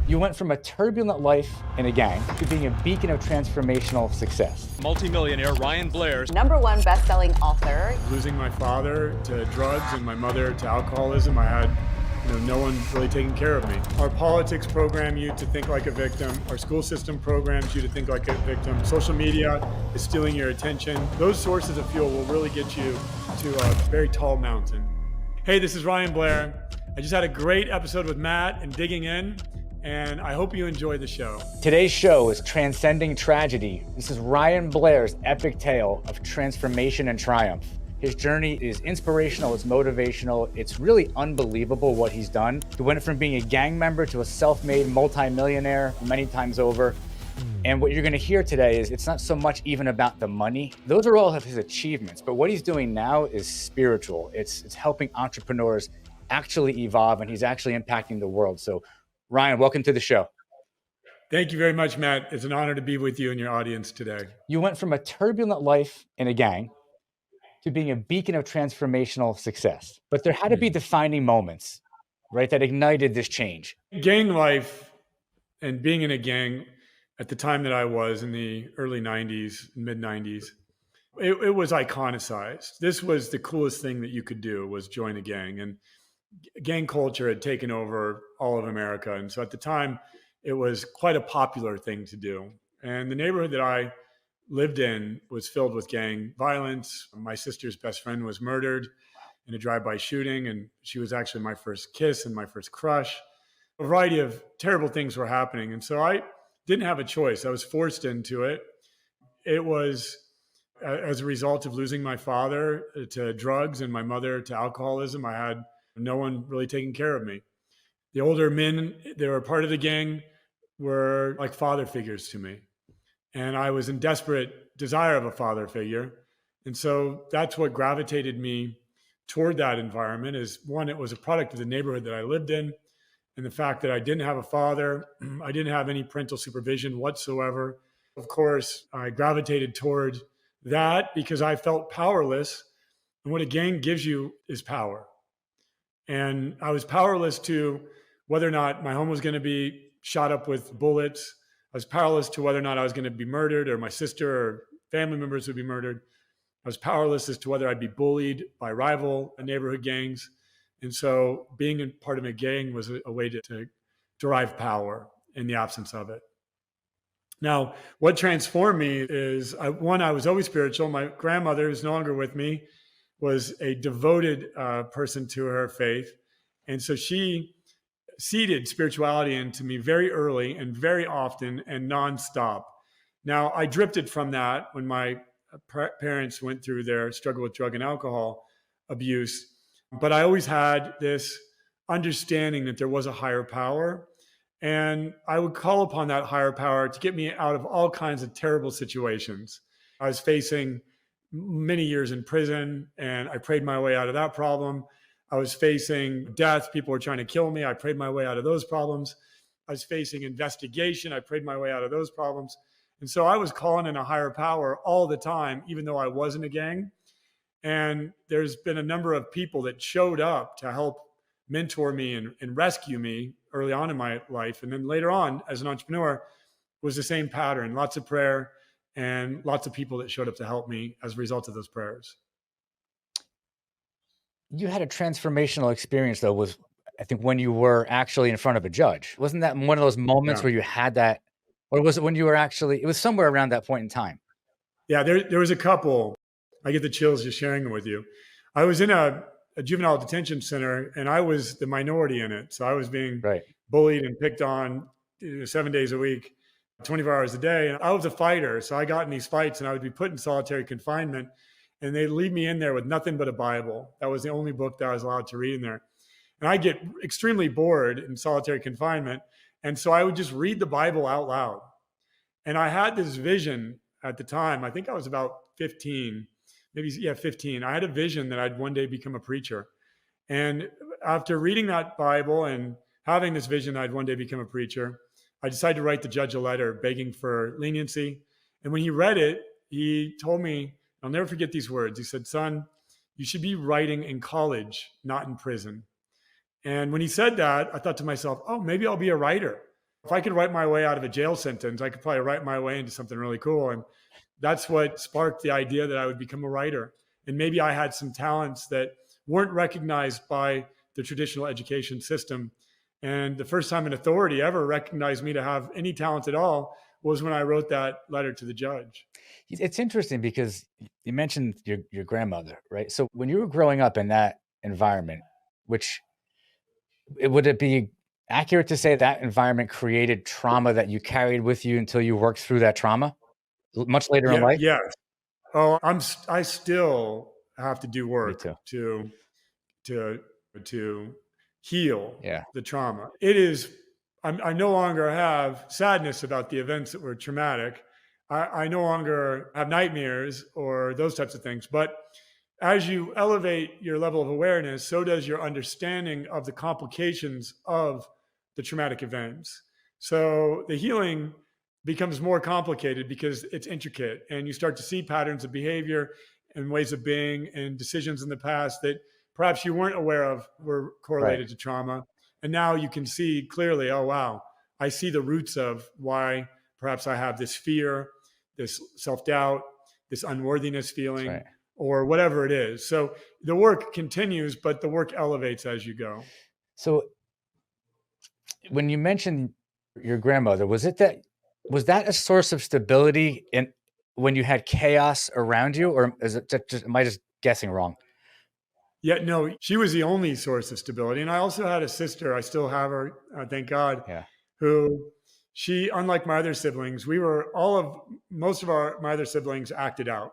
You went from a turbulent life in a gang to being a beacon of transformational success. Multimillionaire Ryan Blair. #1 best-selling author. Losing my father to drugs and my mother to alcoholism, I had no one really taking care of me. Our politics program you to think like a victim. Our school system programs you to think like a victim. Social media is stealing your attention. Those sources of fuel will really get you to a very tall mountain. Hey, this is Ryan Blair. I just had a great episode with Matt and digging in, and I hope you enjoy the show. Today's show is Transcending Tragedy. This is Ryan Blair's epic tale of transformation and triumph. His journey is inspirational, it's motivational, it's really unbelievable what he's done. He went from being a gang member to a self-made multimillionaire many times over. And what you're gonna hear today is it's not so much even about the money. Those are all of his achievements, but what he's doing now is spiritual. It's helping entrepreneurs actually evolve, and he's actually impacting the world. So Ryan, welcome to the show. Thank you very much, Matt. It's an honor to be with you and your audience today. You went from a turbulent life in a gang to being a beacon of transformational success. But there had to be defining moments, right, that ignited this change. Gang life and being in a gang at the time that I was in the early 90s, mid 90s, it was iconicized. This was the coolest thing that you could do, was join a gang. And gang culture had taken over all of America. And so at the time, it was quite a popular thing to do. And the neighborhood that I lived in was filled with gang violence. My sister's best friend was murdered in a drive-by shooting, and she was actually my first kiss and my first crush. A variety of terrible things were happening. And so I didn't have a choice. I was forced into it. It was as a result of losing my father to drugs and my mother to alcoholism. I had no one really taking care of me. The older men that were part of the gang were like father figures to me. And I was in desperate desire of a father figure. And so that's what gravitated me toward that environment. Is one, it was a product of the neighborhood that I lived in, and the fact that I didn't have a father, I didn't have any parental supervision whatsoever. Of course, I gravitated toward that because I felt powerless. And what a gang gives you is power. And I was powerless to whether or not my home was going to be shot up with bullets. I was powerless to whether or not I was going to be murdered, or my sister or family members would be murdered. I was powerless as to whether I'd be bullied by rival neighborhood gangs. And so being a part of a gang was a way to derive power in the absence of it. Now, what transformed me is, I was always spiritual. My grandmother, who's no longer with me, was a devoted person to her faith. And so she seeded spirituality into me very early and very often and nonstop. Now, I drifted from that when my parents went through their struggle with drug and alcohol abuse. But I always had this understanding that there was a higher power. And I would call upon that higher power to get me out of all kinds of terrible situations. I was facing many years in prison, and I prayed my way out of that problem. I was facing death. People were trying to kill me. I prayed my way out of those problems. I was facing investigation. I prayed my way out of those problems. And so I was calling in a higher power all the time, even though I was in a gang. And there's been a number of people that showed up to help mentor me and rescue me early on in my life. And then later on, as an entrepreneur, was the same pattern. Lots of prayer and lots of people that showed up to help me as a result of those prayers. You had a transformational experience, though, was, I think, when you were actually in front of a judge. Wasn't that one of those moments where you had that, or was it when you were actually, it was somewhere around that point in time? Yeah, there was a couple. I get the chills just sharing them with you. I was in a juvenile detention center, and I was the minority in it. So I was being bullied and picked on 7 days a week, 24 hours a day. And I was a fighter. So I got in these fights, and I would be put in solitary confinement. And they'd leave me in there with nothing but a Bible. That was the only book that I was allowed to read in there. And I get extremely bored in solitary confinement. And so I would just read the Bible out loud. And I had this vision at the time. I think I was about 15, 15. I had a vision that I'd one day become a preacher. And after reading that Bible and having this vision that I'd one day become a preacher, I decided to write the judge a letter begging for leniency. And when he read it, he told me, I'll never forget these words. He said, "Son, you should be writing in college, not in prison." And when he said that, I thought to myself, oh, maybe I'll be a writer. If I could write my way out of a jail sentence, I could probably write my way into something really cool. And that's what sparked the idea that I would become a writer. And maybe I had some talents that weren't recognized by the traditional education system. And the first time an authority ever recognized me to have any talent at all was when I wrote that letter to the judge. It's interesting because you mentioned your grandmother, right? So when you were growing up in that environment, which would it be accurate to say that environment created trauma that you carried with you until you worked through that trauma much later in Yeah, life? yes. Oh, I still have to do Me work too. to to heal Yeah. the trauma. It is I no longer have sadness about the events that were traumatic. I no longer have nightmares or those types of things. But as you elevate your level of awareness, so does your understanding of the complications of the traumatic events. So the healing becomes more complicated because it's intricate and you start to see patterns of behavior and ways of being and decisions in the past that perhaps you weren't aware of were Right. correlated to trauma. And now you can see clearly, oh, wow, I see the roots of why perhaps I have this fear, this self doubt, this unworthiness That's feeling, right. or whatever it is. So the work continues, but the work elevates as you go. So when you mentioned your grandmother, was that a source of stability in when you had chaos around you, or is it just am I just guessing wrong? Yeah, no, she was the only source of stability. And I also had a sister, I still have her, thank God, Yeah. who she, unlike my other siblings, most of my other siblings acted out.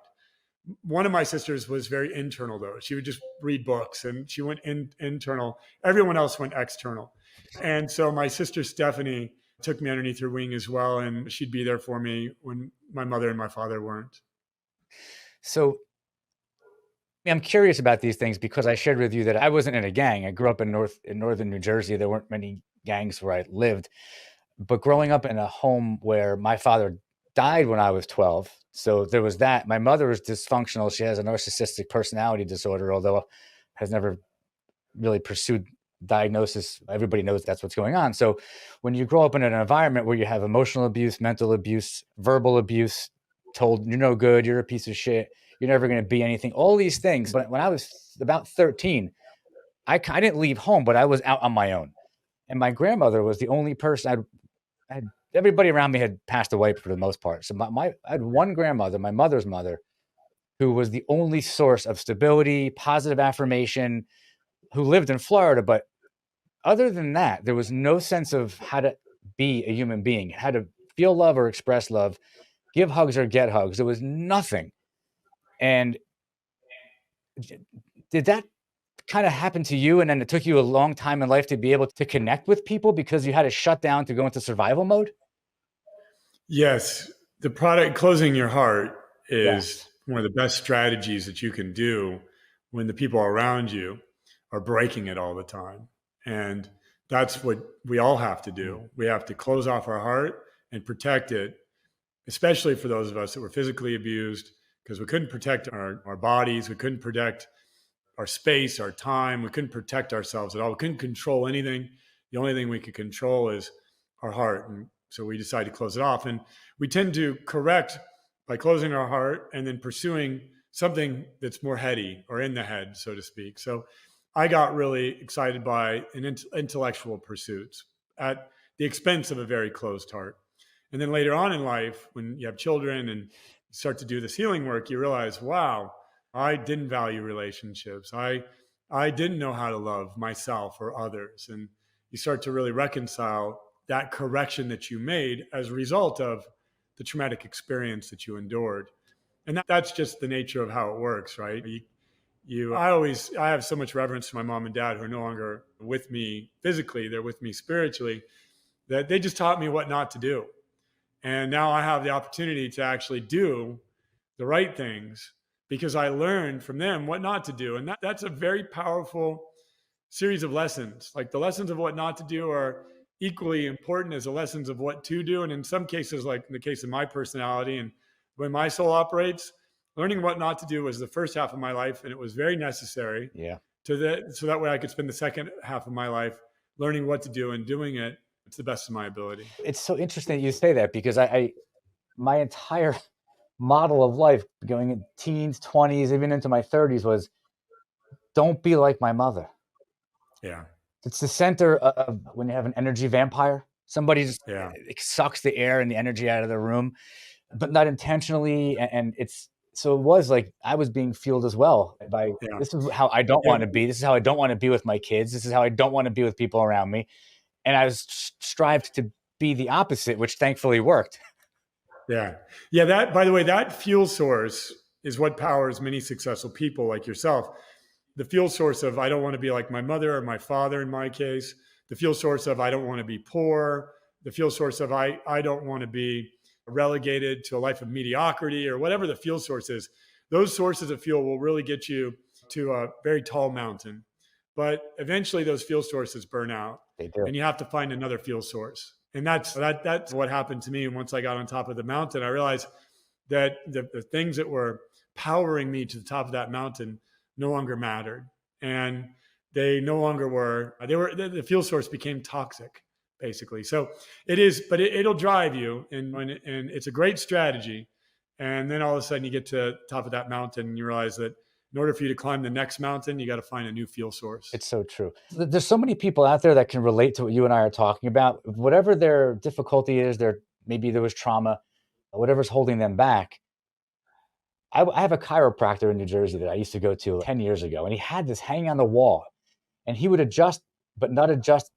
One of my sisters was very internal though. She would just read books and she went internal. Everyone else went external. And so my sister Stephanie took me underneath her wing as well. And she'd be there for me when my mother and my father weren't. So I'm curious about these things because I shared with you that I wasn't in a gang. I grew up in northern New Jersey. There weren't many gangs where I lived. But growing up in a home where my father died when I was 12, so there was that. My mother is dysfunctional. She has a narcissistic personality disorder, although has never really pursued diagnosis. Everybody knows that's what's going on. So when you grow up in an environment where you have emotional abuse, mental abuse, verbal abuse, told you're no good, you're a piece of shit, you're never going to be anything, all these things. But when I was about 13, I didn't leave home, but I was out on my own. And my grandmother was the only person I had everybody around me had passed away for the most part. So I had one grandmother, my mother's mother, who was the only source of stability, positive affirmation, who lived in Florida. But other than that, there was no sense of how to be a human being, how to feel love or express love, give hugs or get hugs. There was nothing. And did that kind of happen to you? And then it took you a long time in life to be able to connect with people because you had to shut down to go into survival mode? Yes, the product closing your heart is Yes. one of the best strategies that you can do when the people around you are breaking it all the time. And that's what we all have to Mm. do. We have to close off our heart and protect it, especially for those of us that were physically abused, because we couldn't protect our bodies, we couldn't protect our space, our time, we couldn't protect ourselves at all. We couldn't control anything. The only thing we could control is our heart. And so we decided to close it off. And we tend to correct by closing our heart and then pursuing something that's more heady or in the head, so to speak. So I got really excited by intellectual pursuits at the expense of a very closed heart. And then later on in life, when you have children and you start to do this healing work, you realize, wow, I didn't value relationships. I didn't know how to love myself or others. And you start to really reconcile that correction that you made as a result of the traumatic experience that you endured. And that's just the nature of how it works, right? I have so much reverence for my mom and dad who are no longer with me physically, they're with me spiritually, that they just taught me what not to do. And now I have the opportunity to actually do the right things because I learned from them what not to do. And that's a very powerful series of lessons. Like the lessons of what not to do are equally important as the lessons of what to do. And in some cases, like in the case of my personality and when my soul operates, learning what not to do was the first half of my life. And it was very necessary Yeah. so that way I could spend the second half of my life learning what to do and doing it It's the best of my ability. It's so interesting that you say that, because my entire model of life going in teens, 20s, even into my 30s was, don't be like my mother. Yeah. It's the center of when you have an energy vampire. Somebody just sucks the air and the energy out of the room, but not intentionally. And it's, so it was like I was being fueled as well by, this is how I don't want to be. This is how I don't want to be with my kids. This is how I don't want to be with people around me. And I was strived to be the opposite, which thankfully worked. Yeah. Yeah. That, by the way, that fuel source is what powers many successful people like yourself. The fuel source of, I don't want to be like my mother or my father in my case. The fuel source of, I don't want to be poor. The fuel source of, I don't want to be relegated to a life of mediocrity, or whatever the fuel source is. Those sources of fuel will really get you to a very tall mountain. But eventually those fuel sources burn out. They do. And you have to find another fuel source. And that's what happened to me. And once I got on top of the mountain, I realized that the things that were powering me to the top of that mountain no longer mattered. And they no longer were, the fuel source became toxic, basically. So it is, but it'll drive you, and it's a great strategy. And then all of a sudden you get to the top of that mountain and you realize that in order for you to climb the next mountain, you got to find a new fuel source. It's so true. There's so many people out there that can relate to what you and I are talking about. Whatever their difficulty is, maybe there was trauma, whatever's holding them back. I have a chiropractor in New Jersey that I used to go to 10 years ago, and he had this hanging on the wall, and he would adjust, but not adjust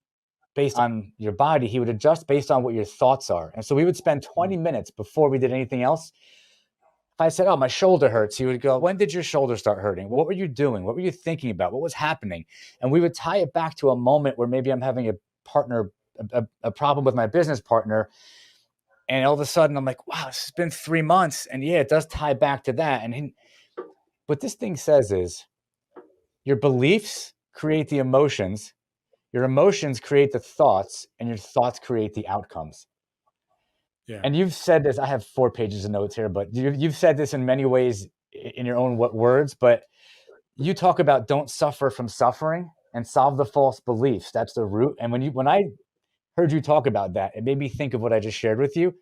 based on your body. He would adjust based on what your thoughts are. And so we would spend 20 minutes before we did anything else. If I said, oh, my shoulder hurts, he would go, when did your shoulder start hurting? What were you doing? What were you thinking about? What was happening? And we would tie it back to a moment where maybe I'm having a problem with my business partner. And all of a sudden I'm like, wow, this has been 3 months. And yeah, it does tie back to that. And what this thing says is, your beliefs create the emotions, your emotions create the thoughts, and your thoughts create the outcomes. Yeah. And you've said this, I have 4 pages of notes here, but you've said this in many ways in your own words, but you talk about don't suffer from suffering and solve the false beliefs. That's the root. And when I heard you talk about that, it made me think of what I just shared with you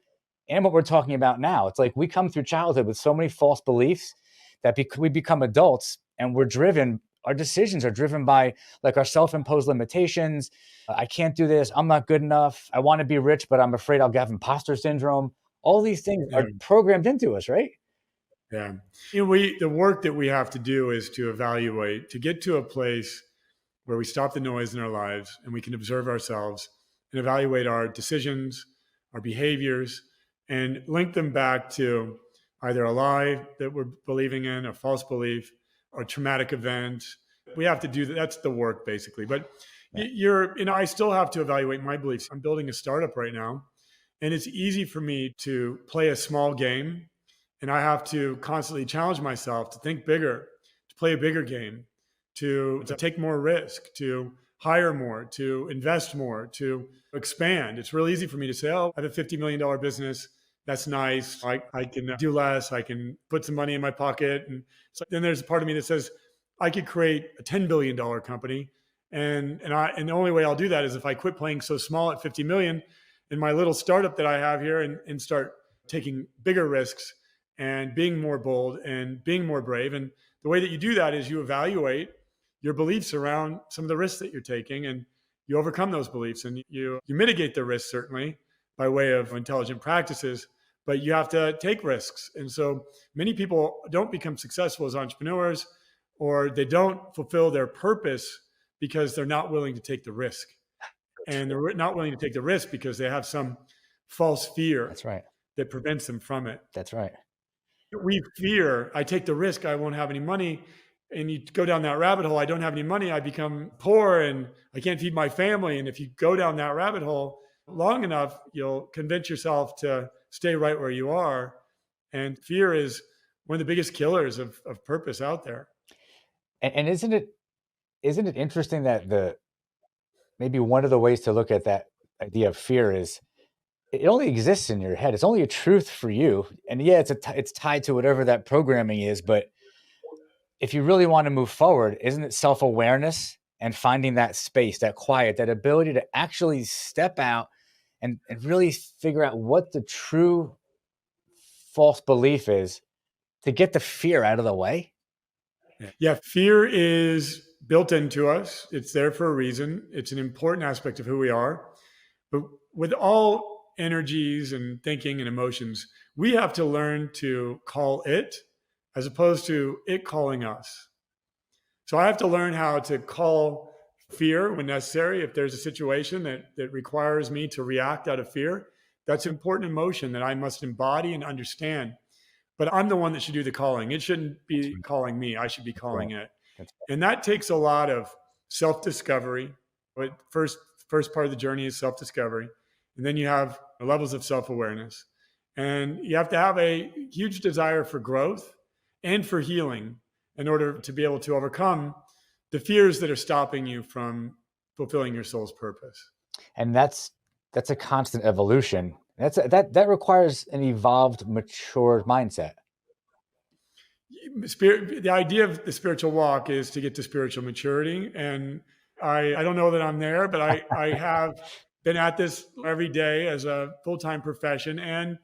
and what we're talking about now. It's like we come through childhood with so many false beliefs that we become adults, and our decisions are driven by like our self-imposed limitations. I can't do this. I'm not good enough. I want to be rich, but I'm afraid I'll have imposter syndrome. All these things are programmed into us, right? Yeah. The work that we have to do is to evaluate, to get to a place where we stop the noise in our lives and we can observe ourselves and evaluate our decisions, our behaviors, and link them back to either a lie that we're believing in, a false belief, or a traumatic event. We have to do that. That's the work, basically. But I still have to evaluate my beliefs. I'm building a startup right now, and it's easy for me to play a small game, and I have to constantly challenge myself to think bigger, to play a bigger game, to take more risk, to hire more, to invest more, to expand. It's really easy for me to say, oh, I have a $50 million business. That's nice. I can do less. I can put some money in my pocket. And so then there's a part of me that says, I could create a $10 billion company. And the only way I'll do that is if I quit playing so small at 50 million in my little startup that I have here and start taking bigger risks and being more bold and being more brave. And the way that you do that is you evaluate your beliefs around some of the risks that you're taking, and you overcome those beliefs, and you mitigate the risks, certainly by way of intelligent practices, but you have to take risks. And so many people don't become successful as entrepreneurs, or they don't fulfill their purpose because they're not willing to take the risk. And they're not willing to take the risk because they have some false fear. That's right. That prevents them from it. That's right. We fear, I take the risk, I won't have any money. And you go down that rabbit hole, I don't have any money, I become poor and I can't feed my family. And if you go down that rabbit hole long enough, you'll convince yourself to stay right where you are. And fear is one of the biggest killers of purpose out there. And isn't it interesting that maybe one of the ways to look at that idea of fear is it only exists in your head. It's only a truth for you. And yeah, it's tied to whatever that programming is. But if you really want to move forward, isn't it self-awareness and finding that space, that quiet, that ability to actually step out, and really figure out what the true false belief is to get the fear out of the way. Yeah, fear is built into us. It's there for a reason. It's an important aspect of who we are. But with all energies and thinking and emotions, we have to learn to call it as opposed to it calling us. So I have to learn how to call fear when necessary. If there's a situation that requires me to react out of fear, that's an important emotion that I must embody and understand. But I'm the one that should do the calling. It shouldn't be calling me. I should be calling it. And that takes a lot of self-discovery. But first part of the journey is self-discovery. And then you have levels of self-awareness. And you have to have a huge desire for growth and for healing in order to be able to overcome the fears that are stopping you from fulfilling your soul's purpose. And that's a constant evolution. That requires an evolved, mature mindset. The idea of the spiritual walk is to get to spiritual maturity. And I don't know that I'm there, but I have been at this every day as a full-time profession, and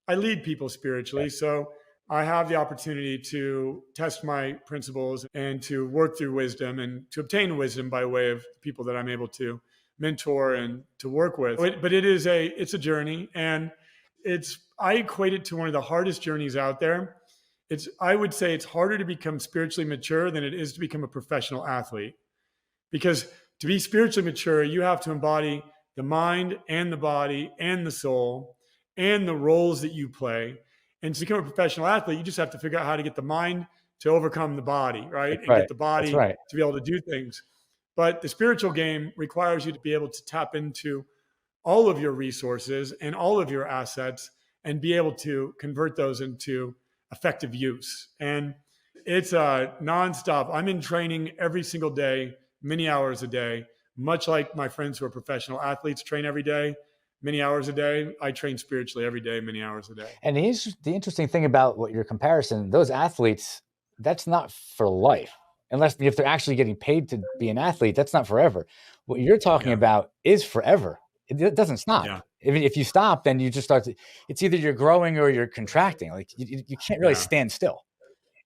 I lead people spiritually. So I have the opportunity to test my principles and to work through wisdom and to obtain wisdom by way of people that I'm able to mentor and to work with. But it's a journey, and I equate it to one of the hardest journeys out there. I would say it's harder to become spiritually mature than it is to become a professional athlete. Because to be spiritually mature, you have to embody the mind and the body and the soul and the roles that you play. And to become a professional athlete, you just have to figure out how to get the mind to overcome the body, right? And get the body to be able to do things. But the spiritual game requires you to be able to tap into all of your resources and all of your assets and be able to convert those into effective use. And it's a nonstop. I'm in training every single day, many hours a day, much like my friends who are professional athletes train every day, many hours a day. I train spiritually every day, many hours a day. And the interesting thing about what your comparison, those athletes, that's not for life. Unless if they're actually getting paid to be an athlete, that's not forever. What you're talking about is forever. It doesn't stop. Yeah. If you stop, then you just start to, it's either you're growing or you're contracting. Like you can't really stand still.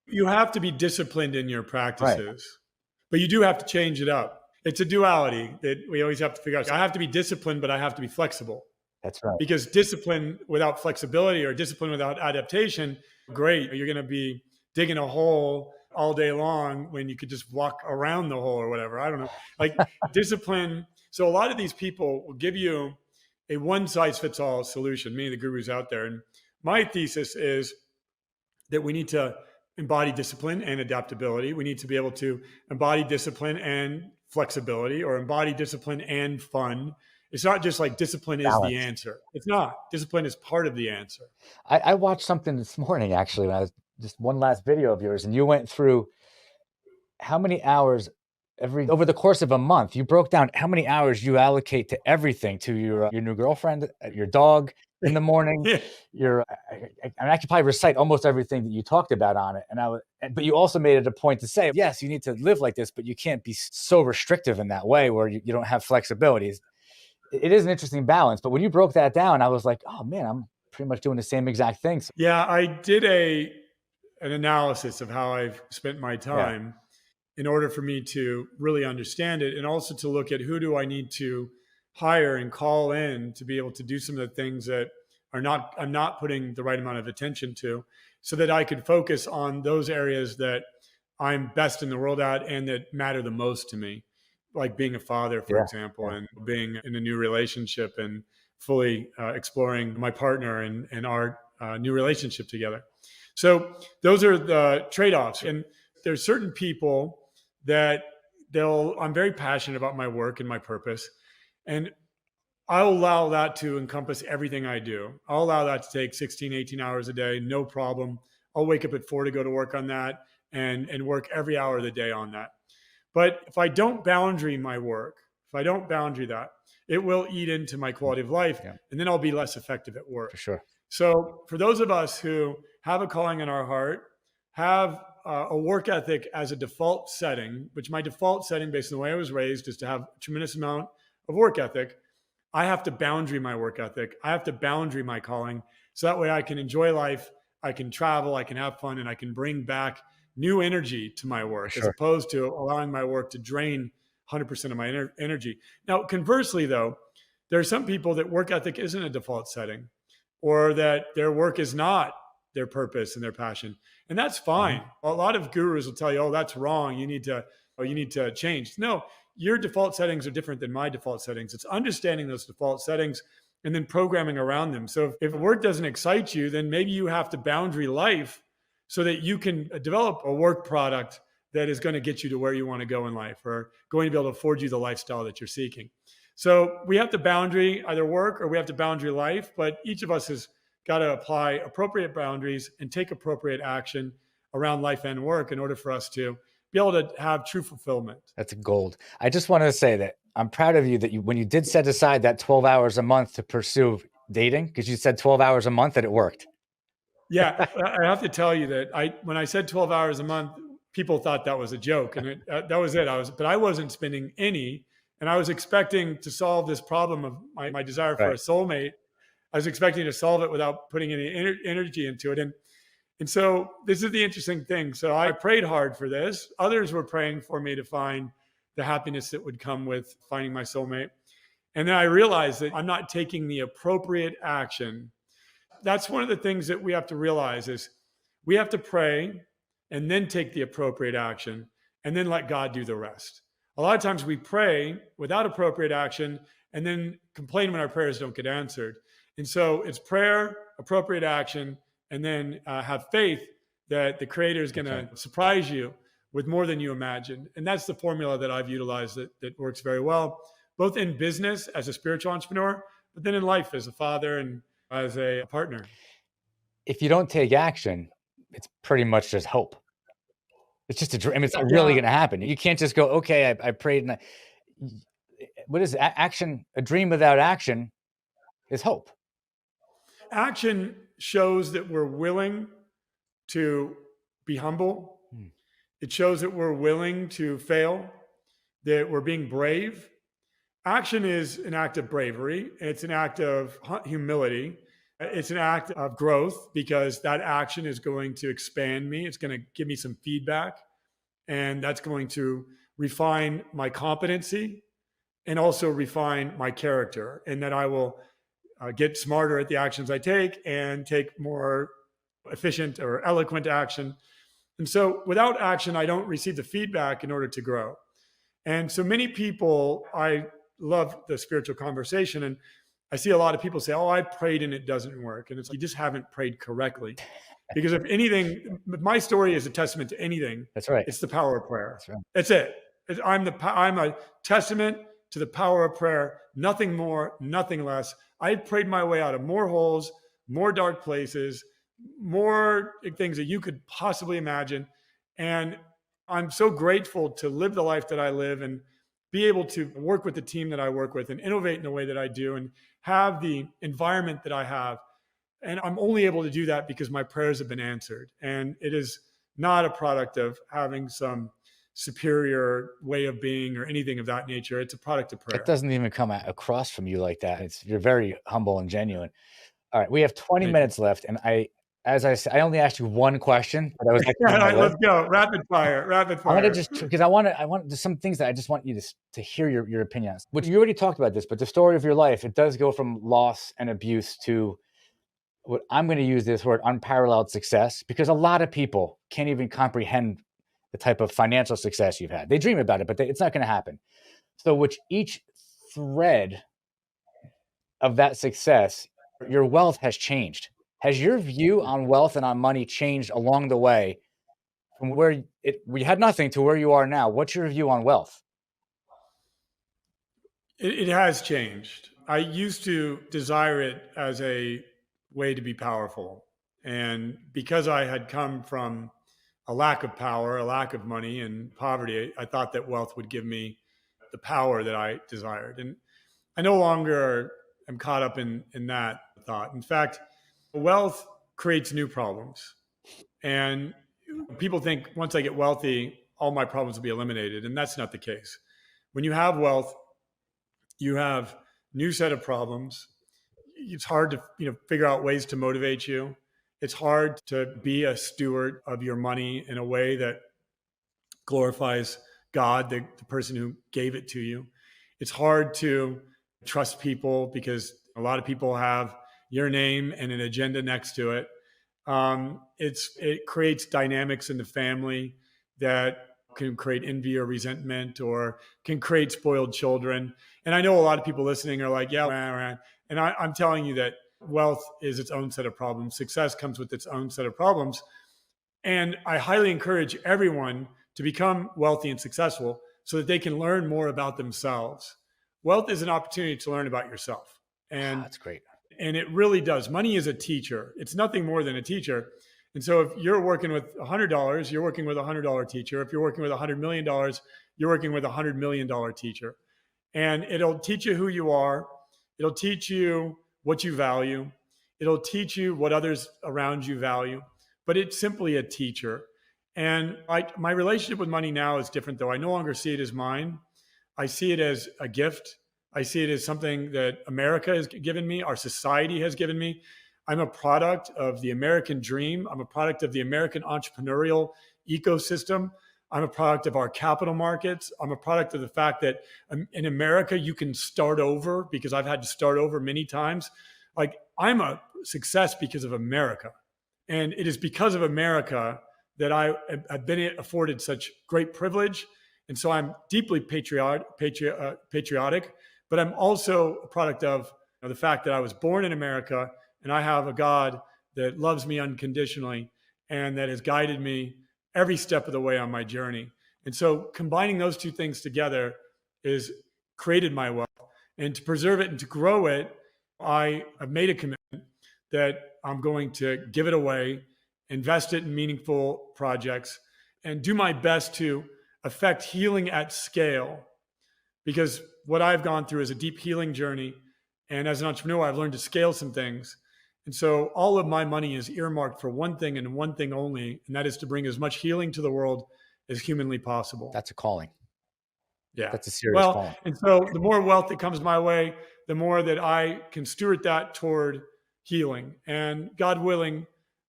You have to be disciplined in your practices, but you do have to change it up. It's a duality that we always have to figure out. I have to be disciplined, but I have to be flexible. That's right. Because discipline without flexibility or discipline without adaptation, great. You're going to be digging a hole all day long when you could just walk around the hole or whatever. I don't know. Like discipline. So a lot of these people will give you a one size fits all solution, many of the gurus out there. And my thesis is that we need to embody discipline and adaptability. We need to be able to embody discipline and flexibility, or embody discipline and fun. It's not just like discipline is the answer. It's not. Discipline is part of the answer. I watched something this morning, actually, when I was just one last video of yours, and you went through how many hours over the course of a month. You broke down how many hours you allocate to everything, to your new girlfriend, your dog in the morning. I could probably recite almost everything that you talked about on it. But you also made it a point to say, yes, you need to live like this, but you can't be so restrictive in that way where you don't have flexibility. It is an interesting balance. But when you broke that down, I was like, oh man, I'm pretty much doing the same exact things. Yeah, I did an analysis of how I've spent my time in order for me to really understand it, and also to look at who do I need to hire and call in to be able to do some of the things that I'm not putting the right amount of attention to, so that I could focus on those areas that I'm best in the world at and that matter the most to me, like being a father, for example, and being in a new relationship and fully exploring my partner and our new relationship together. So those are the trade-offs. And there's certain people that I'm very passionate about my work and my purpose. And I'll allow that to encompass everything I do. I'll allow that to take 16, 18 hours a day, no problem. I'll wake up at 4 to go to work on that and work every hour of the day on that. But if I don't boundary my work, if I don't boundary that, it will eat into my quality of life, and then I'll be less effective at work. For sure. So for those of us who have a calling in our heart, have a work ethic as a default setting, which my default setting based on the way I was raised is to have a tremendous amount of work ethic, I have to boundary my work ethic. I have to boundary my calling. So that way I can enjoy life. I can travel, I can have fun, and I can bring back new energy to my work as Sure. opposed to allowing my work to drain 100% of my energy. Now, conversely, though, there are some people that work ethic isn't a default setting, or that their work is not their purpose and their passion. And that's fine. Mm-hmm. A lot of gurus will tell you, oh, that's wrong. You need to change. No, your default settings are different than my default settings. It's understanding those default settings and then programming around them. So if work doesn't excite you, then maybe you have to boundary life so that you can develop a work product that is going to get you to where you want to go in life, or going to be able to afford you the lifestyle that you're seeking. So we have to boundary either work, or we have to boundary life, but each of us has got to apply appropriate boundaries and take appropriate action around life and work in order for us to be able to have true fulfillment. That's gold. I just wanted to say that I'm proud of you that when you did set aside that 12 hours a month to pursue dating, because you said 12 hours a month, that it worked. Yeah, I have to tell you that when I said 12 hours a month, people thought that was a joke, and that was it. But I wasn't spending any, and I was expecting to solve this problem of my desire for a soulmate. I was expecting to solve it without putting any energy into it, and so this is the interesting thing. So I prayed hard for this. Others were praying for me to find the happiness that would come with finding my soulmate, and then I realized that I'm not taking the appropriate action. That's one of the things that we have to realize is we have to pray and then take the appropriate action and then let God do the rest. A lot of times we pray without appropriate action and then complain when our prayers don't get answered. And so it's prayer, appropriate action, and then have faith that the Creator is going to surprise you with more than you imagined. And that's the formula that I've utilized that works very well, both in business as a spiritual entrepreneur, but then in life as a father and as a partner. If you don't take action, it's pretty much just hope. It's just a dream. It's not really going to happen. You can't just go, okay, I prayed. And what is it? Action? A dream without action is hope. Action shows that we're willing to be humble. It shows that we're willing to fail, that we're being brave. Action is an act of bravery. It's an act of humility. It's an act of growth, because that action is going to expand me. It's going to give me some feedback, and that's going to refine my competency and also refine my character, and that I will get smarter at the actions I take and take more efficient or eloquent action. And so without action, I don't receive the feedback in order to grow. And so many people, I love the spiritual conversation, and I see a lot of people say, oh, I prayed and it doesn't work. And it's you just haven't prayed correctly. Because if anything, my story is a testament to anything. That's right. It's the power of prayer. That's right. That's it. I'm a testament to the power of prayer. Nothing more, nothing less. I prayed my way out of more holes, more dark places, more things that you could possibly imagine. And I'm so grateful to live the life that I live and be able to work with the team that I work with and innovate in the way that I do and have the environment that I have. And I'm only able to do that because my prayers have been answered. And it is not a product of having some superior way of being or anything of that nature. It's a product of prayer. It doesn't even come across from you like that. You're very humble and genuine. All right, we have 20 minutes left, and as I said, I only asked you one question, but I was all right, let's go. Rapid fire. I want to just, because I want there's some things that I just want you to hear your opinion on. Which you already talked about this, but the story of your life, it does go from loss and abuse to what I'm going to use this word, unparalleled success, because a lot of people can't even comprehend the type of financial success you've had. They dream about it, but it's not going to happen. So which each thread of that success, your wealth has changed. Has your view on wealth and on money changed along the way from where we had nothing to where you are now? What's your view on wealth? It has changed. I used to desire it as a way to be powerful. And because I had come from a lack of power, a lack of money and poverty, I thought that wealth would give me the power that I desired. And I no longer am caught up in that thought. In fact, wealth creates new problems. And people think once I get wealthy, all my problems will be eliminated. And that's not the case. When you have wealth, you have new set of problems. It's hard to, figure out ways to motivate you. It's hard to be a steward of your money in a way that glorifies God, the person who gave it to you. It's hard to trust people because a lot of people have your name and an agenda next to it. It creates dynamics in the family that can create envy or resentment, or can create spoiled children. And I know a lot of people listening are like, yeah, and I'm telling you that wealth is its own set of problems. Success comes with its own set of problems. And I highly encourage everyone to become wealthy and successful so that they can learn more about themselves. Wealth is an opportunity to learn about yourself. And that's great. And it really does. Money is a teacher. It's nothing more than a teacher. And so if you're working with $100, you're working with a $100 teacher. If you're working with $100 million, you're working with a $100 million teacher. And it'll teach you who you are. It'll teach you what you value. It'll teach you what others around you value. But it's simply a teacher. And my relationship with money now is different, though. I no longer see it as mine. I see it as a gift. I see it as something that America has given me, our society has given me. I'm a product of the American dream. I'm a product of the American entrepreneurial ecosystem. I'm a product of our capital markets. I'm a product of the fact that in America, you can start over, because I've had to start over many times. Like, I'm a success because of America. And it is because of America that I've been afforded such great privilege. And so I'm deeply patriotic, but I'm also a product of the fact that I was born in America, and I have a God that loves me unconditionally and that has guided me every step of the way on my journey. And so combining those two things together has created my wealth. And to preserve it and to grow it, I have made a commitment that I'm going to give it away, invest it in meaningful projects, and do my best to affect healing at scale. Because what I've gone through is a deep healing journey. And as an entrepreneur, I've learned to scale some things. And so all of my money is earmarked for one thing and one thing only, and that is to bring as much healing to the world as humanly possible. That's a calling. Yeah. That's a serious calling. And so the more wealth that comes my way, the more that I can steward that toward healing. And God willing,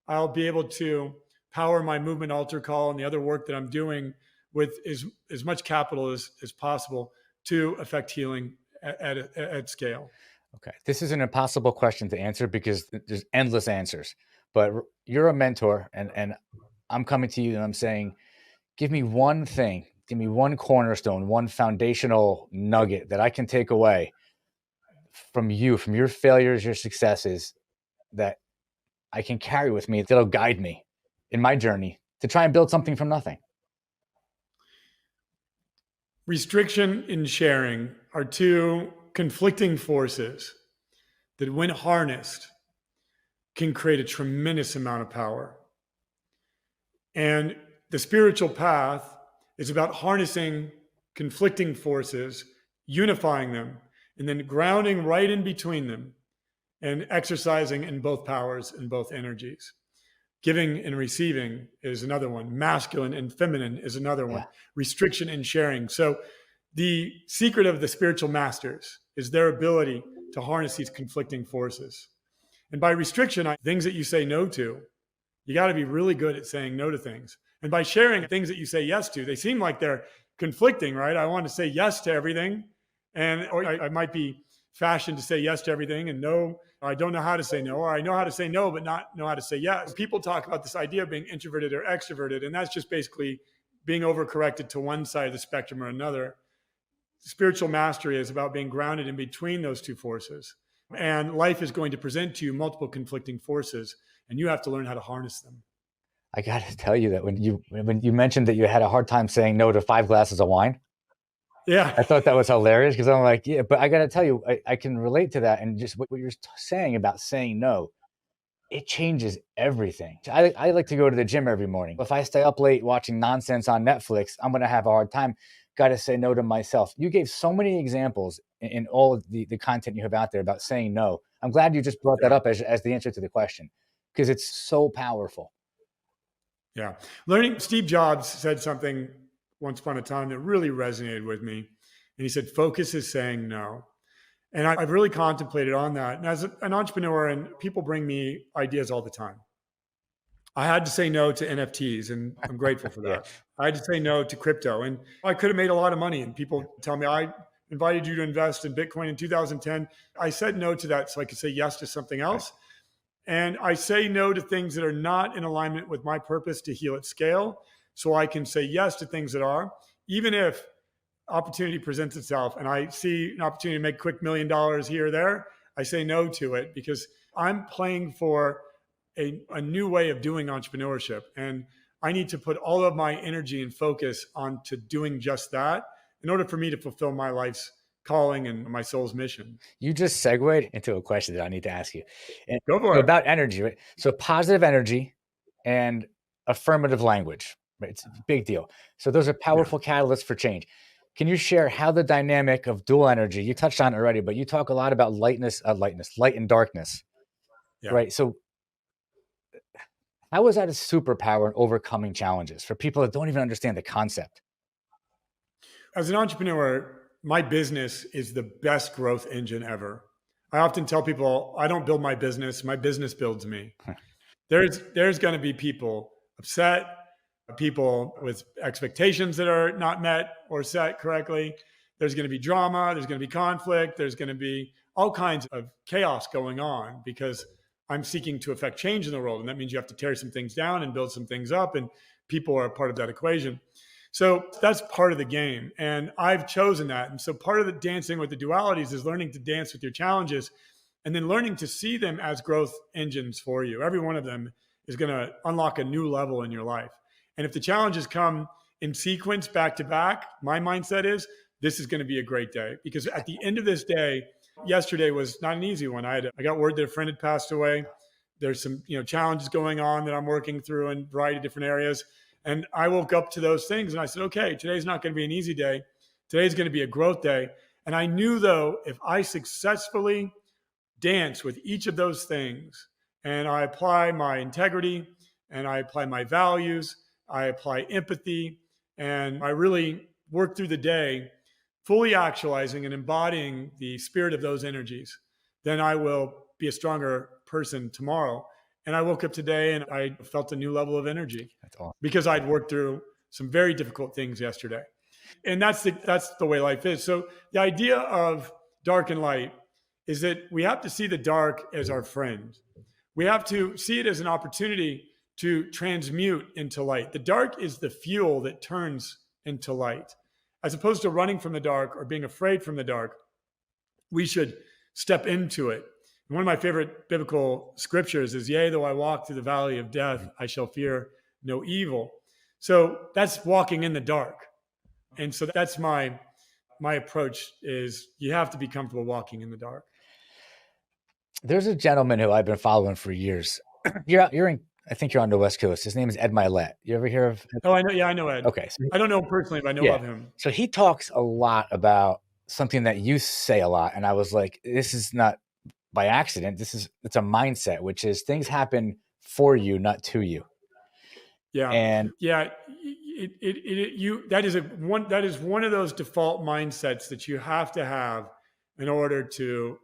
I'll be able to power my movement altar call and the other work that I'm doing with as much capital as possible to affect healing at scale. Okay. This is an impossible question to answer because there's endless answers, but you're a mentor, and I'm coming to you and I'm saying, give me one thing, give me one cornerstone, one foundational nugget that I can take away from you, from your failures, your successes, that I can carry with me, that'll guide me in my journey to try and build something from nothing. Restriction and sharing are two conflicting forces that, when harnessed, can create a tremendous amount of power. And the spiritual path is about harnessing conflicting forces, unifying them, and then grounding right in between them and exercising in both powers and both energies. Giving and receiving is another one. Masculine and feminine is another one. Yeah. Restriction and sharing. So the secret of the spiritual masters is their ability to harness these conflicting forces. And by restriction, things that you say no to, you got to be really good at saying no to things. And by sharing things that you say yes to, they seem like they're conflicting, right? I want to say yes to everything. Or I might be fashioned to say yes to everything and no, I don't know how to say no, or I know how to say no, but not know how to say yes. People talk about this idea of being introverted or extroverted, and that's just basically being overcorrected to one side of the spectrum or another. Spiritual mastery is about being grounded in between those two forces. And life is going to present to you multiple conflicting forces, and you have to learn how to harness them. I got to tell you that when you mentioned that you had a hard time saying no to 5 glasses of wine, yeah, I thought that was hilarious, because I'm like, yeah, but I got to tell you, I can relate to that. And just what you're saying about saying no, it changes everything. I like to go to the gym every morning. If I stay up late watching nonsense on Netflix, I'm going to have a hard time. Got to say no to myself. You gave so many examples in all of the content you have out there about saying no. I'm glad you just brought that up as the answer to the question, because it's so powerful. Yeah. Steve Jobs said something once upon a time that really resonated with me. And he said, focus is saying no. And I've really contemplated on that. And as an entrepreneur, and people bring me ideas all the time. I had to say no to NFTs, and I'm grateful for Yeah. that. I had to say no to crypto, and I could have made a lot of money. And people tell me, I invited you to invest in Bitcoin in 2010. I said no to that so I could say yes to something else. And I say no to things that are not in alignment with my purpose to heal at scale, so I can say yes to things that are, even if opportunity presents itself and I see an opportunity to make a quick $1 million here or there, I say no to it because I'm playing for a new way of doing entrepreneurship. And I need to put all of my energy and focus onto doing just that in order for me to fulfill my life's calling and my soul's mission. You just segued into a question that I need to ask you. And Go for so it. about energy, right? So positive energy and affirmative language, right? It's a big deal. So those are powerful catalysts for change. Can you share how the dynamic of dual energy, you touched on it already, but you talk a lot about light and darkness, Yeah. right? So how is that a superpower in overcoming challenges for people that don't even understand the concept? As an entrepreneur, my business is the best growth engine ever. I often tell people, I don't build my business builds me. There's going to be people upset, people with expectations that are not met or set correctly. There's going to be drama, there's going to be conflict, there's going to be all kinds of chaos going on because I'm seeking to affect change in the world. And that means you have to tear some things down and build some things up, and people are a part of that equation. So that's part of the game. And I've chosen that. And so part of the dancing with the dualities is learning to dance with your challenges and then learning to see them as growth engines for you. Every one of them is going to unlock a new level in your life. And if the challenges come in sequence back to back, my mindset is this is going to be a great day, because at the end of this day, yesterday was not an easy one. I got word that a friend had passed away. There's some challenges going on that I'm working through in a variety of different areas. And I woke up to those things and I said, okay, today's not going to be an easy day. Today's going to be a growth day. And I knew, though, if I successfully dance with each of those things and I apply my integrity and I apply my values, I apply empathy, and I really work through the day fully actualizing and embodying the spirit of those energies, then I will be a stronger person tomorrow. And I woke up today and I felt a new level of energy. That's awesome. Because I'd worked through some very difficult things yesterday. And that's the way life is. So the idea of dark and light is that we have to see the dark as our friend. We have to see it as an opportunity to transmute into light. The dark is the fuel that turns into light. As opposed to running from the dark or being afraid from the dark, we should step into it. One of my favorite biblical scriptures is, yea, though I walk through the valley of death, I shall fear no evil. So that's walking in the dark. And so that's my approach is you have to be comfortable walking in the dark. There's a gentleman who I've been following for years. I think you're on the West Coast. His name is Ed Milet. You ever hear of Ed? Oh, I know. Yeah, I know Ed. Okay. So I don't know him personally, but I know of him. So he talks a lot about something that you say a lot. And I was like, this is not by accident. It's a mindset, which is things happen for you, not to you. Yeah. And yeah, that is one of those default mindsets that you have to have in order to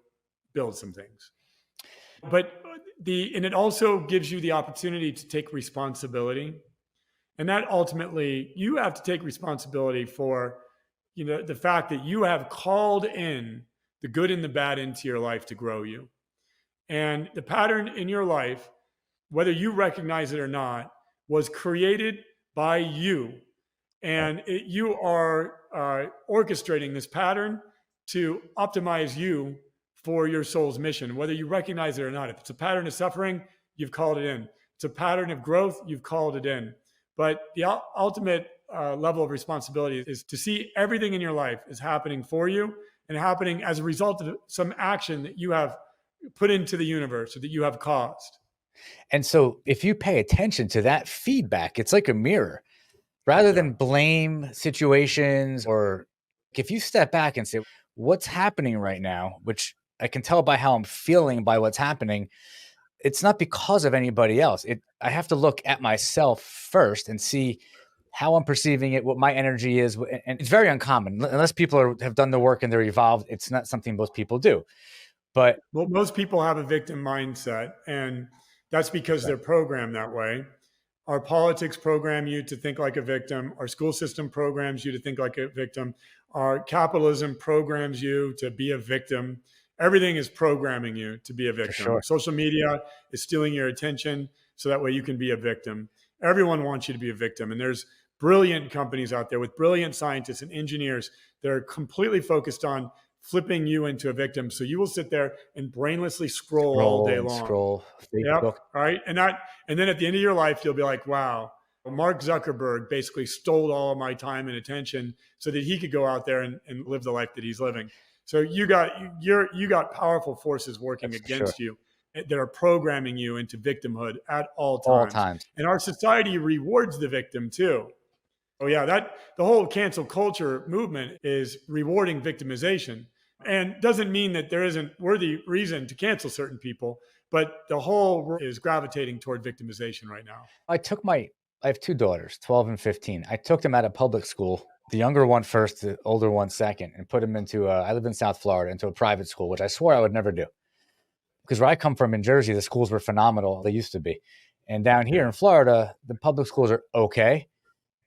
build some things. But and it also gives you the opportunity to take responsibility. And that ultimately, you have to take responsibility for, the fact that you have called in the good and the bad into your life to grow you. And the pattern in your life, whether you recognize it or not, was created by you. And you are orchestrating this pattern to optimize you for your soul's mission, whether you recognize it or not. If it's a pattern of suffering, you've called it in. It's a pattern of growth, you've called it in. But the ultimate level of responsibility is to see everything in your life is happening for you and happening as a result of some action that you have put into the universe or that you have caused. And so if you pay attention to that feedback, it's like a mirror. Rather than blame situations, or if you step back and say, what's happening right now, which I can tell by how I'm feeling by what's happening, it's not because of anybody else. I have to look at myself first and see how I'm perceiving it, what my energy is. And it's very uncommon. Unless people have done the work and they're evolved, it's not something most people do. But Well, most people have a victim mindset, and that's because right, they're programmed that way. Our politics program you to think like a victim. Our school system programs you to think like a victim. Our capitalism programs you to be a victim. Everything is programming you to be a for victim. sure. Social media is stealing your attention so that way you can be a victim. Everyone wants you to be a victim. And there's brilliant companies out there with brilliant scientists and engineers that are completely focused on flipping you into a victim. So you will sit there and brainlessly scroll all day Scroll and long. scroll. Yep. Facebook. Right. And then at the end of your life, you'll be like, wow, well, Mark Zuckerberg basically stole all of my time and attention so that he could go out there and live the life that he's living. So you got powerful forces working That's for sure. against you that are programming you into victimhood at all All times. times. And our society rewards the victim too. Oh yeah, that the whole cancel culture movement is rewarding victimization, and doesn't mean that there isn't worthy reason to cancel certain people, but the whole is gravitating toward victimization right now. I have two daughters, 12 and 15. I took them out of public school, the younger one first, the older one second, and put them into I live in South Florida, into a private school, which I swore I would never do. Because where I come from in Jersey, the schools were phenomenal. They used to be. And down here Yeah. in Florida, the public schools are okay.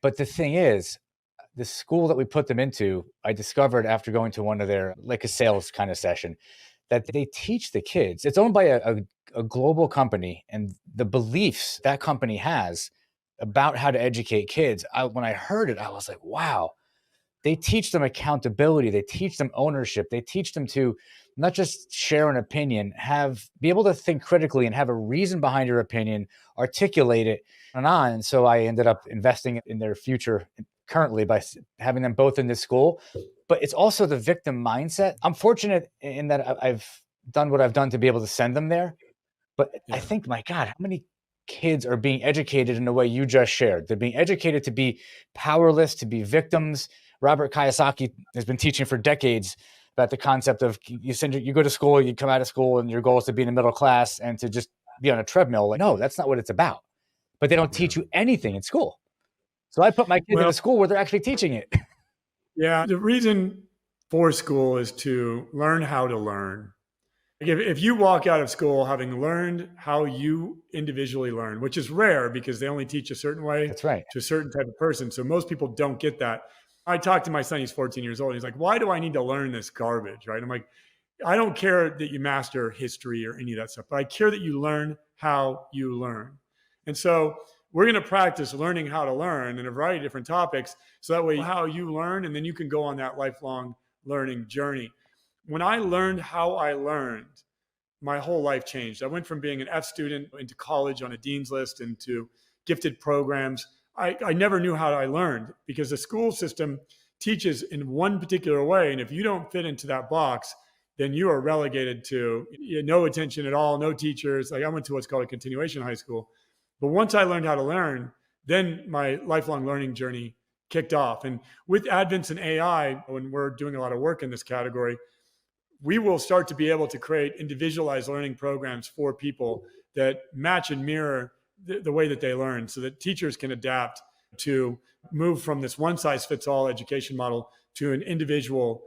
But the thing is, the school that we put them into, I discovered after going to one of their, like a sales kind of session, that they teach the kids. It's owned by a global company, and the beliefs that company has about how to educate kids. When I heard it, I was like, wow, they teach them accountability. They teach them ownership. They teach them to not just share an opinion, be able to think critically and have a reason behind your opinion, articulate it and on. And so I ended up investing in their future currently by having them both in this school. But it's also the victim mindset. I'm fortunate in that I've done what I've done to be able to send them there. But I think, my God, how many kids are being educated in the way you just shared? They're being educated to be powerless, to be victims. Robert Kiyosaki has been teaching for decades about the concept of you go to school, you come out of school, and your goal is to be in the middle class and to just be on a treadmill. Like, no, that's not what it's about. But they don't teach you anything in school. So I put my kids in a school where they're actually teaching it. Yeah, the reason for school is to learn how to learn. If you walk out of school having learned how you individually learn, which is rare because they only teach a certain way That's right. to a certain type of person. So most people don't get that. I talked to my son, he's 14 years old. And he's like, why do I need to learn this garbage? Right. I'm like, I don't care that you master history or any of that stuff, but I care that you learn how you learn. And so we're going to practice learning how to learn in a variety of different topics. So that way, how you learn, and then you can go on that lifelong learning journey. When I learned how I learned, my whole life changed. I went from being an F student into college on a dean's list into gifted programs. I never knew how I learned because the school system teaches in one particular way. And if you don't fit into that box, then you are relegated to no attention at all, no teachers. Like I went to what's called a continuation high school. But once I learned how to learn, then my lifelong learning journey kicked off. And with advents in AI, when we're doing a lot of work in this category, we will start to be able to create individualized learning programs for people that match and mirror the way that they learn so that teachers can adapt to move from this one size fits all education model to an individualized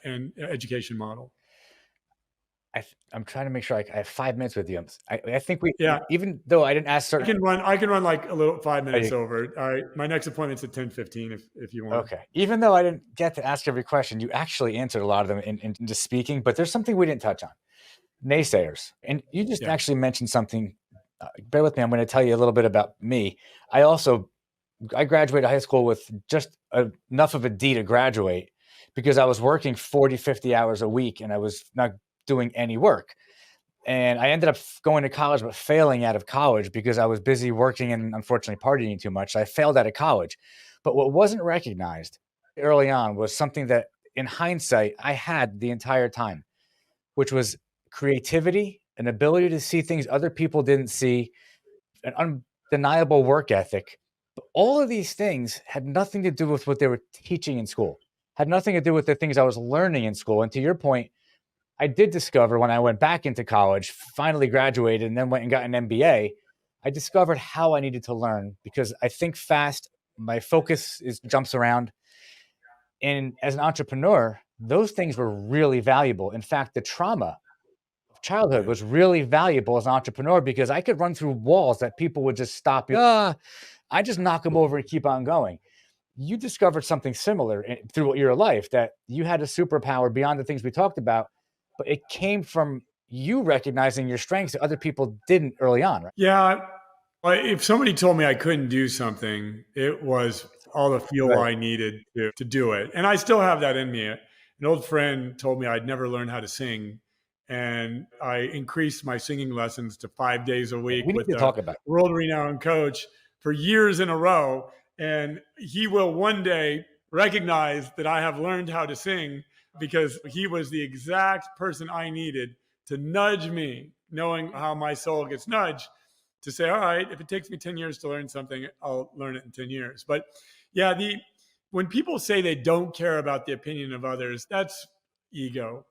and education model. I'm trying to make sure I have 5 minutes with you. I think Yeah. even though I didn't ask certain. I can run like a little 5 minutes over. All right. My next appointment's at 10:15 if you want. Okay. Even though I didn't get to ask every question, you actually answered a lot of them in just speaking, but there's something we didn't touch on. Naysayers. And you just actually mentioned something. Bear with me. I'm going to tell you a little bit about me. I graduated high school with just enough of a D to graduate because I was working 40, 50 hours a week and I was not doing any work. And I ended up going to college, but failing out of college because I was busy working and unfortunately partying too much. So I failed out of college. But what wasn't recognized early on was something that in hindsight, I had the entire time, which was creativity, an ability to see things other people didn't see, an undeniable work ethic. But all of these things had nothing to do with what they were teaching in school, had nothing to do with the things I was learning in school. And to your point, I did discover when I went back into college, finally graduated, and then went and got an MBA, I discovered how I needed to learn because I think fast. My focus is jumps around. And as an entrepreneur, those things were really valuable. In fact, the trauma of childhood was really valuable as an entrepreneur because I could run through walls that people would just stop you. I just knock them over and keep on going. You discovered something similar through your life, that you had a superpower beyond the things we talked about, but it came from you recognizing your strengths that other people didn't early on, right? Yeah. If somebody told me I couldn't do something, it was all the fuel Right. I needed to do it. And I still have that in me. An old friend told me I'd never learn how to sing. And I increased my singing lessons to 5 days a week We need with to a talk about it. world renowned coach for years in a row. And he will one day recognize that I have learned how to sing because he was the exact person I needed to nudge me, knowing how my soul gets nudged, to say, all right, if it takes me 10 years to learn something, I'll learn it in 10 years. But yeah, when people say they don't care about the opinion of others, that's ego.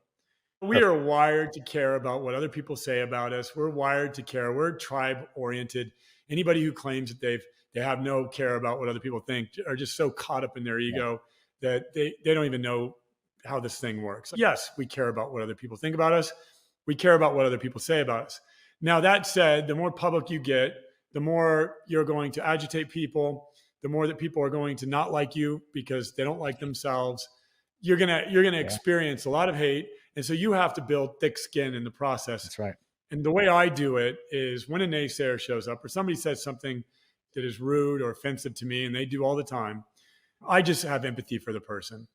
We are wired to care about what other people say about us. We're wired to care. We're tribe oriented. Anybody who claims that they have no care about what other people think are just so caught up in their ego that they don't even know how this thing works. Yes, we care about what other people think about us. We care about what other people say about us. Now, that said, the more public you get, the more you're going to agitate people, the more that people are going to not like you because they don't like themselves. You're gonna experience a lot of hate. And so you have to build thick skin in the process. That's right. And the way I do it is when a naysayer shows up or somebody says something that is rude or offensive to me, and they do all the time, I just have empathy for the person.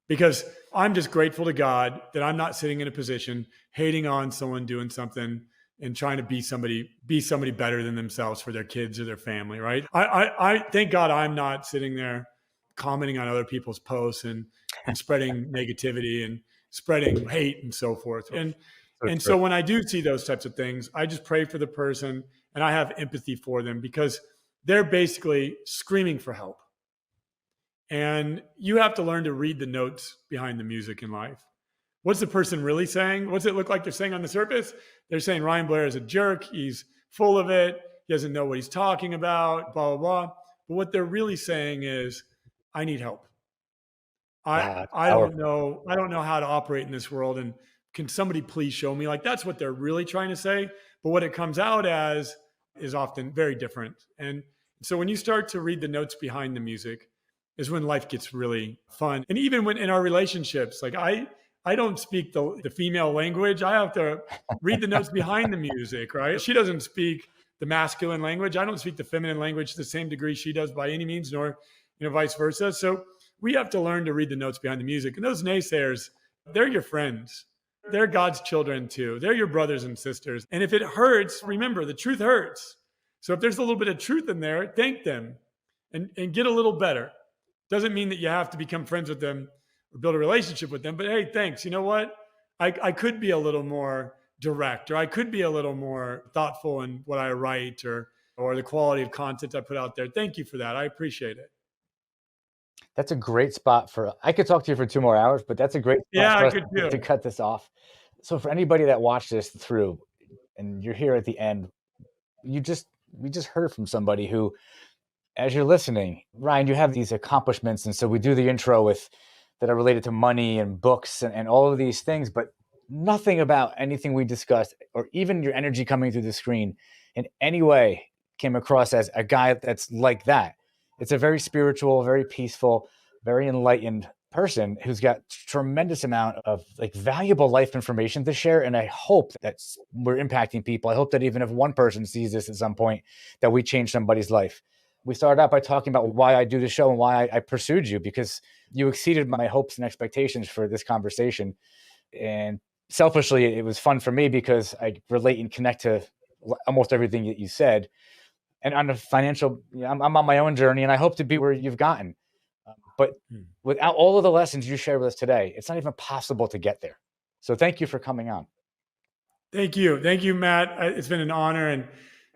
Because I'm just grateful to God that I'm not sitting in a position hating on someone doing something and trying to be somebody better than themselves for their kids or their family, right? I thank God I'm not sitting there commenting on other people's posts and spreading negativity and spreading hate and so forth. So when I do see those types of things, I just pray for the person and I have empathy for them because they're basically screaming for help. And you have to learn to read the notes behind the music in life. What's the person really saying? What's it look like they're saying on the surface? They're saying Ryan Blair is a jerk. He's full of it. He doesn't know what he's talking about, blah, blah, blah. But what they're really saying is, I need help. I don't know. I don't know how to operate in this world. And can somebody please show me? Like, that's what they're really trying to say. But what it comes out as is often very different. And so when you start to read the notes behind the music is when life gets really fun. And even when in our relationships, like I don't speak the female language. I have to read the notes behind the music, right? She doesn't speak the masculine language. I don't speak the feminine language to the same degree she does by any means, nor vice versa. So we have to learn to read the notes behind the music. And those naysayers, they're your friends. They're God's children too. They're your brothers and sisters. And if it hurts, remember the truth hurts. So if there's a little bit of truth in there, thank them and get a little better. Doesn't mean that you have to become friends with them or build a relationship with them, but hey, thanks. You know what? I could be a little more direct, or I could be a little more thoughtful in what I write or the quality of content I put out there. Thank you for that. I appreciate it. That's a great spot I could talk to you for 2 more hours, but that's a great spot for us to cut this off. So for anybody that watched this through and you're here at the end, we just heard from somebody who, as you're listening, Ryan, you have these accomplishments. And so we do the intro that are related to money and books and all of these things, but nothing about anything we discussed or even your energy coming through the screen in any way came across as a guy that's like that. It's a very spiritual, very peaceful, very enlightened person who's got tremendous amount of valuable life information to share. And I hope that we're impacting people. I hope that even if one person sees this at some point, that we change somebody's life. We started out by talking about why I do the show and why I pursued you, because you exceeded my hopes and expectations for this conversation. And selfishly, it was fun for me because I relate and connect to almost everything that you said. And on the financial, I'm on my own journey and I hope to be where you've gotten. But without all of the lessons you shared with us today, it's not even possible to get there. So thank you for coming on. Thank you. Thank you, Matt. It's been an honor and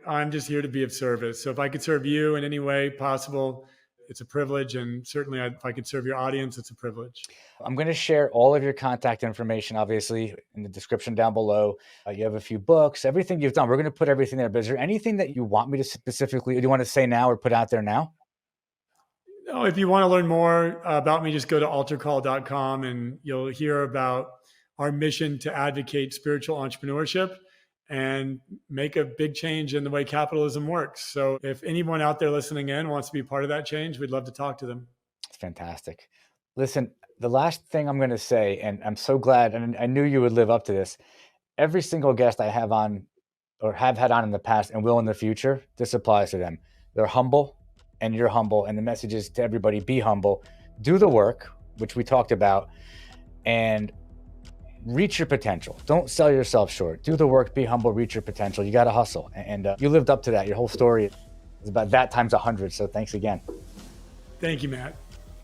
I'm just here to be of service. So if I could serve you in any way possible, it's a privilege. And certainly if I could serve your audience, it's a privilege. I'm going to share all of your contact information, obviously, in the description down below. You have a few books, everything you've done. We're going to put everything there. But is there anything that you want me to specifically, do you want to say now or put out there now? No, if you want to learn more about me, just go to altercall.com and you'll hear about our mission to advocate spiritual entrepreneurship and make a big change in the way capitalism works. So if anyone out there listening in wants to be part of that change, we'd love to talk to them. It's fantastic. Listen, the last thing I'm going to say, and I'm so glad, and I knew you would live up to this. Every single guest I have on or have had on in the past and will in the future, this applies to them. They're humble and you're humble. And the message is to everybody, be humble, do the work, which we talked about, and reach your potential. Don't sell yourself short. Do the work, be humble, reach your potential. You got to hustle. And you lived up to that. Your whole story is about that times 100. So thanks again. Thank you, Matt.